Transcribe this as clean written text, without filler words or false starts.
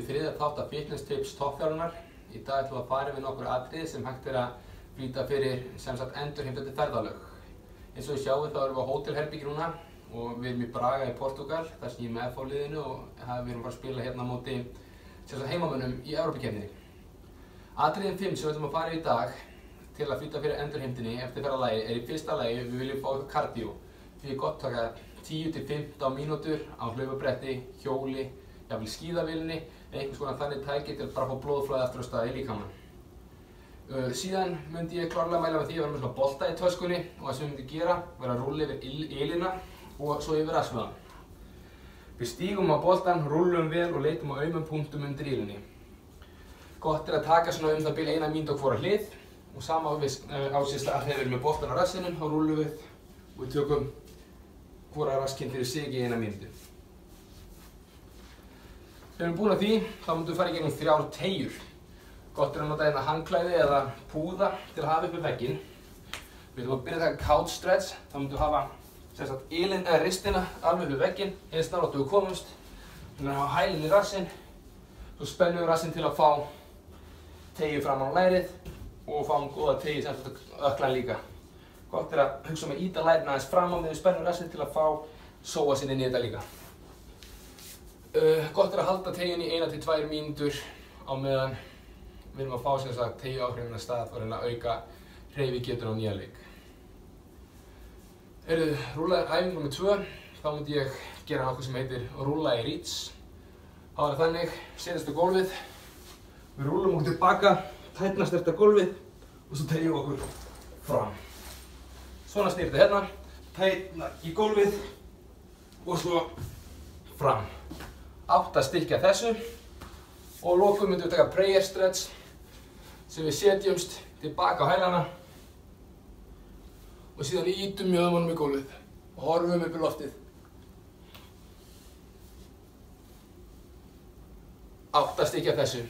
í þriðja þátt af Fitness Tips toppþjálfunar. Í dag ætlum við að fara yfir nokkur atriði sem hægt er að flýta fyrir endurheimtandi ferðalög. Eins og við sjáum þá erum við á hótelherbergi núna og við erum í Braga í Portúgal, þar sem ég er með F-liðinu og við erum bara að spila hérna á móti heimamönnum í Evrópukeppninni. Atriðin 5 sem við ætlum að fara í dag til að flýta fyrir endurheimtinni eftir ferðalagi er í fyrsta lagi við viljum fá eitthvað kardió. Því er gott að taka 10–15 mínútur á hlaupabretti, hjóli, jafnvel skíðavélinni eða einhvers konar þannig tæki til bara að fá blóðflæði aftur á stað í líkamann. Síðan myndi ég klárlega mæla með því að vera með svona bolta í töskunni og það sem við myndum gera vera að rúlla yfir ylina og svo yfir rassvöðan. Við stígum á boltan, rúllum vel og leitum á aumum punktum undir ylinni. Gott er að taka svona það bil 1 mínútu á hvora hlið og sama á sér stað þegar við erum með boltan á rassinum, þá rúllum við og við tökum hvora rasskinn fyrir sig í 1 mínútu. Þegar við erum búin að því, þá myndum við fara í gegnum 3 teygjur. Gott er að nota hérna handklæði eða púða til að hafa upp við vegginn. Við ætlum að byrja að taka couch stretch, þá myndum við hafa ylinn eða ristina alveg upp við vegginn, eins nálægt og við komumst. Við erum að hafa hælinn í rassinn, svo spennum við rassinn til að fá teygju fram á lærið og fáum góða teygju ökklan líka. Gott er að hugsa með íta lærin aðeins fram á þegar við spennum rassinn til að fá sóa sinni inn í þetta líka. Gott er að halda teygjunni í 1–2 mínútur á meðan við erum að fá teygju áhrifin að stað og reyna að auka hreyfigetuna á nýja leik. Rúllaði æfing nr. 2, þá myndi ég gera nokkuð sem heitir rúlla í reach. Það er þannig, setjast á gólfið, við rúllum okkur tilbaka, tætnast eftir gólfið og svo teygjum okkur fram. Svona snýr þetta hérna, tætna í gólfið og svo fram. 8 stykki af þessu og að lokum myndum við taka prayer stretch sem við setjumst tilbaka á hælana og síðan ýtum mjöðmunum í gólfið og horfum upp í loftið. 8 stykki af þessu.